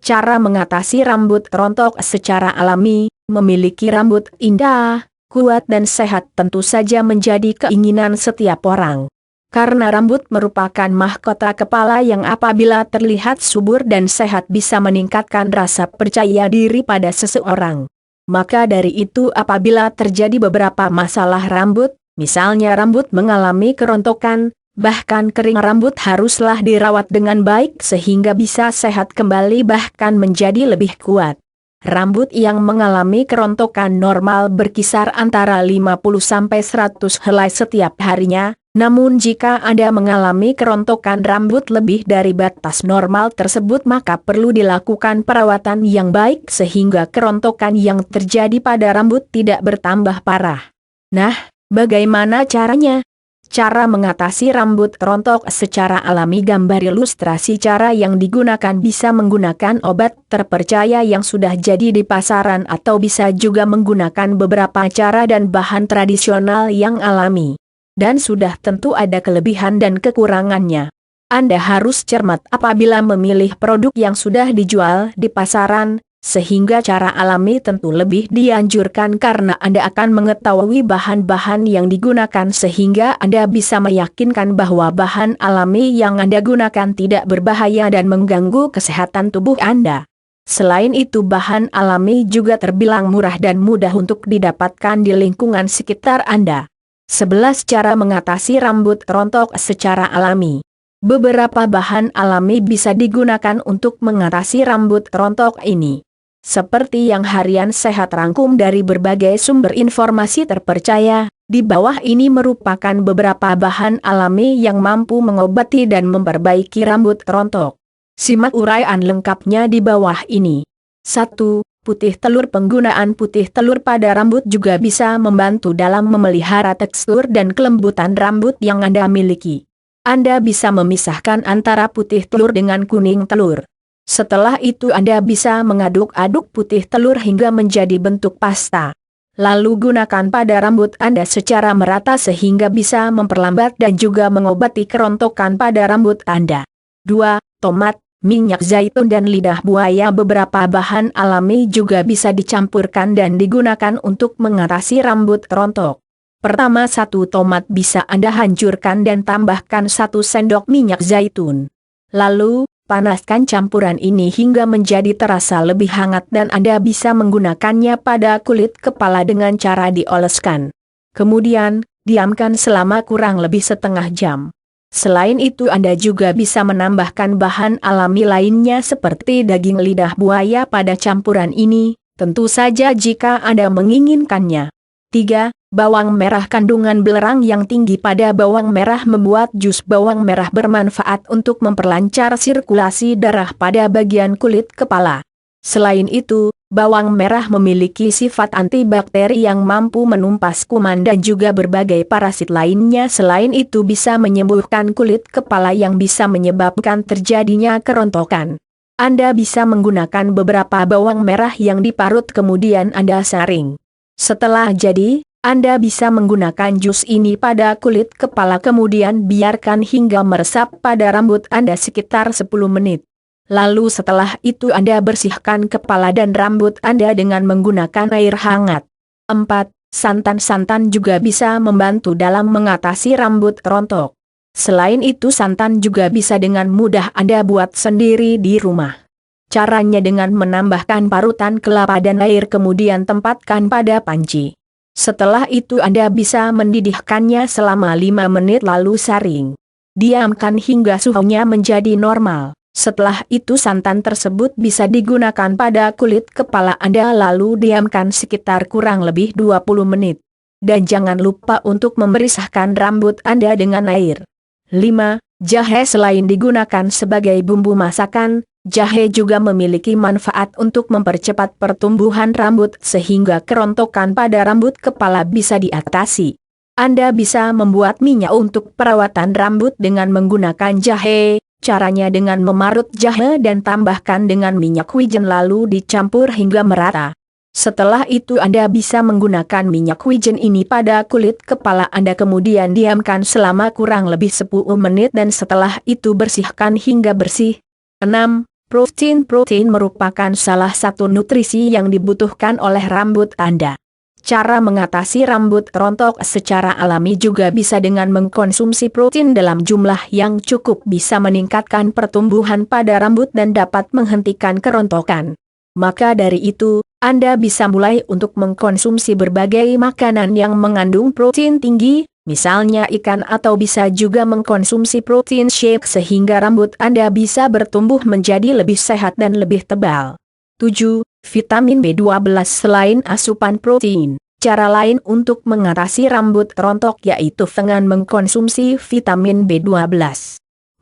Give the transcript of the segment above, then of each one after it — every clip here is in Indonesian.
Cara mengatasi rambut rontok secara alami, memiliki rambut indah, kuat dan sehat tentu saja menjadi keinginan setiap orang. Karena rambut merupakan mahkota kepala yang apabila terlihat subur dan sehat bisa meningkatkan rasa percaya diri pada seseorang. Maka dari itu apabila terjadi beberapa masalah rambut, misalnya rambut mengalami kerontokan, bahkan kering, rambut haruslah dirawat dengan baik sehingga bisa sehat kembali bahkan menjadi lebih kuat. Rambut yang mengalami kerontokan normal berkisar antara 50-100 helai setiap harinya, namun jika Anda mengalami kerontokan rambut lebih dari batas normal tersebut maka perlu dilakukan perawatan yang baik sehingga kerontokan yang terjadi pada rambut tidak bertambah parah. Nah, bagaimana caranya? Cara mengatasi rambut rontok secara alami. Gambar ilustrasi cara yang digunakan bisa menggunakan obat terpercaya yang sudah jadi di pasaran atau bisa juga menggunakan beberapa cara dan bahan tradisional yang alami. Dan sudah tentu ada kelebihan dan kekurangannya. Anda harus cermat apabila memilih produk yang sudah dijual di pasaran, sehingga cara alami tentu lebih dianjurkan karena Anda akan mengetahui bahan-bahan yang digunakan sehingga Anda bisa meyakinkan bahwa bahan alami yang Anda gunakan tidak berbahaya dan mengganggu kesehatan tubuh Anda. Selain itu bahan alami juga terbilang murah dan mudah untuk didapatkan di lingkungan sekitar Anda. 11 cara mengatasi rambut rontok secara alami. Beberapa bahan alami bisa digunakan untuk mengatasi rambut rontok ini. Seperti yang harian sehat rangkum dari berbagai sumber informasi terpercaya, di bawah ini merupakan beberapa bahan alami yang mampu mengobati dan memperbaiki rambut rontok. Simak uraian lengkapnya di bawah ini. 1. Putih telur. Penggunaan putih telur pada rambut juga bisa membantu dalam memelihara tekstur dan kelembutan rambut yang Anda miliki. Anda bisa memisahkan antara putih telur dengan kuning telur. Setelah itu Anda bisa mengaduk-aduk putih telur hingga menjadi bentuk pasta. Lalu gunakan pada rambut Anda secara merata sehingga bisa memperlambat dan juga mengobati kerontokan pada rambut Anda. 2. Tomat, minyak zaitun dan lidah buaya. Beberapa bahan alami juga bisa dicampurkan dan digunakan untuk mengatasi rambut rontok. Pertama, 1 tomat bisa Anda hancurkan dan tambahkan 1 sendok minyak zaitun. Lalu, panaskan campuran ini hingga menjadi terasa lebih hangat dan Anda bisa menggunakannya pada kulit kepala dengan cara dioleskan. Kemudian, diamkan selama kurang lebih setengah jam. Selain itu Anda juga bisa menambahkan bahan alami lainnya seperti daging lidah buaya pada campuran ini, tentu saja jika Anda menginginkannya. 3. Bawang merah. Kandungan belerang yang tinggi pada bawang merah membuat jus bawang merah bermanfaat untuk memperlancar sirkulasi darah pada bagian kulit kepala. Selain itu, bawang merah memiliki sifat antibakteri yang mampu menumpas kuman dan juga berbagai parasit lainnya. Selain itu bisa menyembuhkan kulit kepala yang bisa menyebabkan terjadinya kerontokan. Anda bisa menggunakan beberapa bawang merah yang diparut kemudian Anda saring. Setelah jadi, Anda bisa menggunakan jus ini pada kulit kepala kemudian biarkan hingga meresap pada rambut Anda sekitar 10 menit. Lalu setelah itu Anda bersihkan kepala dan rambut Anda dengan menggunakan air hangat. 4. Santan. Santan juga bisa membantu dalam mengatasi rambut rontok. Selain itu santan juga bisa dengan mudah Anda buat sendiri di rumah. Caranya dengan menambahkan parutan kelapa dan air kemudian tempatkan pada panci. Setelah itu Anda bisa mendidihkannya selama 5 menit lalu saring. Diamkan hingga suhunya menjadi normal. Setelah itu santan tersebut bisa digunakan pada kulit kepala Anda lalu diamkan sekitar kurang lebih 20 menit. Dan jangan lupa untuk memeriksakan rambut Anda dengan air. 5. Jahe. Selain digunakan sebagai bumbu masakan, jahe juga memiliki manfaat untuk mempercepat pertumbuhan rambut sehingga kerontokan pada rambut kepala bisa diatasi. Anda bisa membuat minyak untuk perawatan rambut dengan menggunakan jahe. Caranya dengan memarut jahe dan tambahkan dengan minyak wijen lalu dicampur hingga merata. Setelah itu Anda bisa menggunakan minyak wijen ini pada kulit kepala Anda kemudian diamkan selama kurang lebih 10 menit dan setelah itu bersihkan hingga bersih. 6. Protein merupakan salah satu nutrisi yang dibutuhkan oleh rambut Anda. Cara mengatasi rambut rontok secara alami juga bisa dengan mengkonsumsi protein dalam jumlah yang cukup, bisa meningkatkan pertumbuhan pada rambut dan dapat menghentikan kerontokan. Maka dari itu, Anda bisa mulai untuk mengkonsumsi berbagai makanan yang mengandung protein tinggi, misalnya ikan, atau bisa juga mengkonsumsi protein shake sehingga rambut Anda bisa bertumbuh menjadi lebih sehat dan lebih tebal. 7. Vitamin B12 selain asupan protein. Cara lain untuk mengatasi rambut rontok yaitu dengan mengkonsumsi vitamin B12.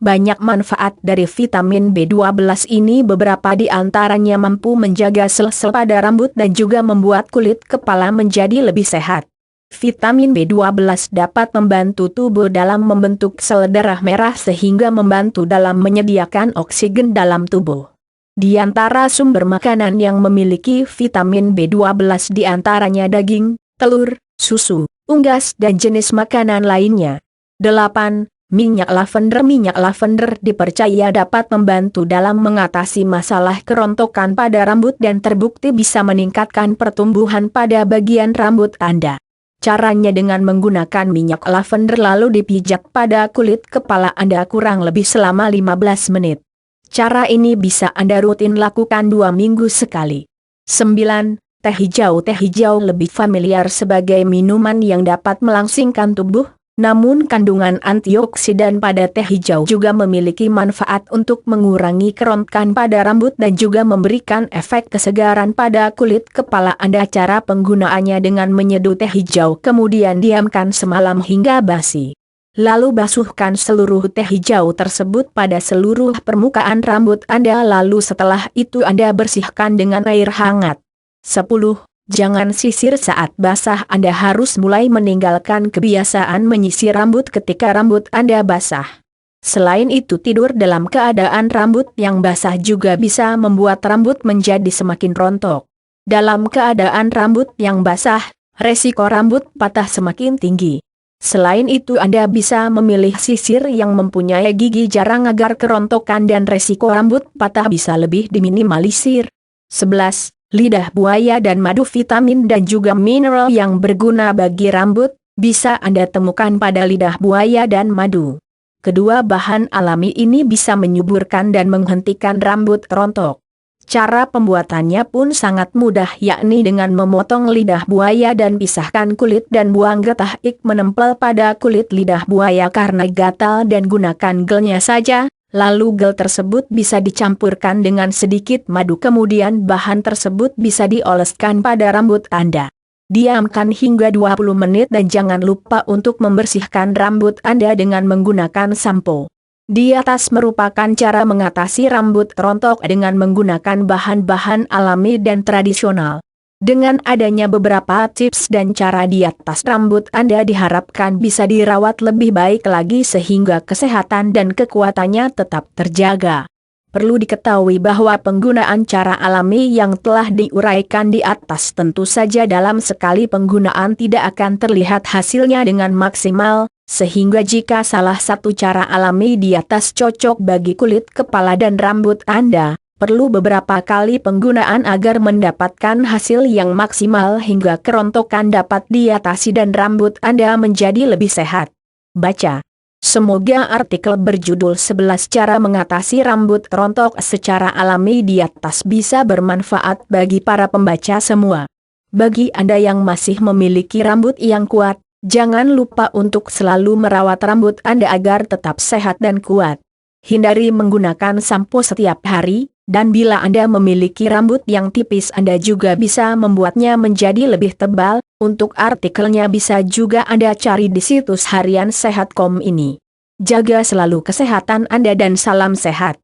Banyak manfaat dari vitamin B12 ini, beberapa di antaranya mampu menjaga sel-sel pada rambut dan juga membuat kulit kepala menjadi lebih sehat. Vitamin B12 dapat membantu tubuh dalam membentuk sel darah merah sehingga membantu dalam menyediakan oksigen dalam tubuh. Di antara sumber makanan yang memiliki vitamin B12 di antaranya daging, telur, susu, unggas dan jenis makanan lainnya. 8. Minyak lavender. Minyak lavender dipercaya dapat membantu dalam mengatasi masalah kerontokan pada rambut dan terbukti bisa meningkatkan pertumbuhan pada bagian rambut Anda. Caranya dengan menggunakan minyak lavender lalu dipijak pada kulit kepala Anda kurang lebih selama 15 menit. Cara ini bisa Anda rutin lakukan 2 minggu sekali. 9. Teh hijau. Teh hijau lebih familiar sebagai minuman yang dapat melangsingkan tubuh, namun kandungan antioksidan pada teh hijau juga memiliki manfaat untuk mengurangi kerontokan pada rambut dan juga memberikan efek kesegaran pada kulit kepala Anda. Cara penggunaannya dengan menyeduh teh hijau kemudian diamkan semalam hingga basi. Lalu basuhkan seluruh teh hijau tersebut pada seluruh permukaan rambut Anda, lalu setelah itu Anda bersihkan dengan air hangat. 10. Jangan sisir saat basah. Anda harus mulai meninggalkan kebiasaan menyisir rambut ketika rambut Anda basah. Selain itu, tidur dalam keadaan rambut yang basah juga bisa membuat rambut menjadi semakin rontok. Dalam keadaan rambut yang basah, resiko rambut patah semakin tinggi. Selain itu, Anda bisa memilih sisir yang mempunyai gigi jarang agar kerontokan dan resiko rambut patah bisa lebih diminimalisir. 11. Lidah buaya dan madu. Vitamin dan juga mineral yang berguna bagi rambut bisa Anda temukan pada lidah buaya dan madu. Kedua bahan alami ini bisa menyuburkan dan menghentikan rambut rontok. Cara pembuatannya pun sangat mudah, yakni dengan memotong lidah buaya dan pisahkan kulit dan buang getah menempel pada kulit lidah buaya karena gatal, dan gunakan gelnya saja. Lalu gel tersebut bisa dicampurkan dengan sedikit madu, kemudian bahan tersebut bisa dioleskan pada rambut Anda. Diamkan hingga 20 menit dan jangan lupa untuk membersihkan rambut Anda dengan menggunakan sampo. Di atas merupakan cara mengatasi rambut rontok dengan menggunakan bahan-bahan alami dan tradisional. Dengan adanya beberapa tips dan cara di atas, rambut Anda diharapkan bisa dirawat lebih baik lagi sehingga kesehatan dan kekuatannya tetap terjaga. Perlu diketahui bahwa penggunaan cara alami yang telah diuraikan di atas tentu saja dalam sekali penggunaan tidak akan terlihat hasilnya dengan maksimal, sehingga jika salah satu cara alami di atas cocok bagi kulit kepala dan rambut Anda, perlu beberapa kali penggunaan agar mendapatkan hasil yang maksimal hingga kerontokan dapat diatasi dan rambut Anda menjadi lebih sehat. Baca. Semoga artikel berjudul 11 Cara Mengatasi Rambut Rontok Secara Alami di atas bisa bermanfaat bagi para pembaca semua. Bagi Anda yang masih memiliki rambut yang kuat, jangan lupa untuk selalu merawat rambut Anda agar tetap sehat dan kuat. Hindari menggunakan sampo setiap hari, dan bila Anda memiliki rambut yang tipis Anda juga bisa membuatnya menjadi lebih tebal. Untuk artikelnya bisa juga Anda cari di situs harian sehat.com ini. Jaga selalu kesehatan Anda dan salam sehat.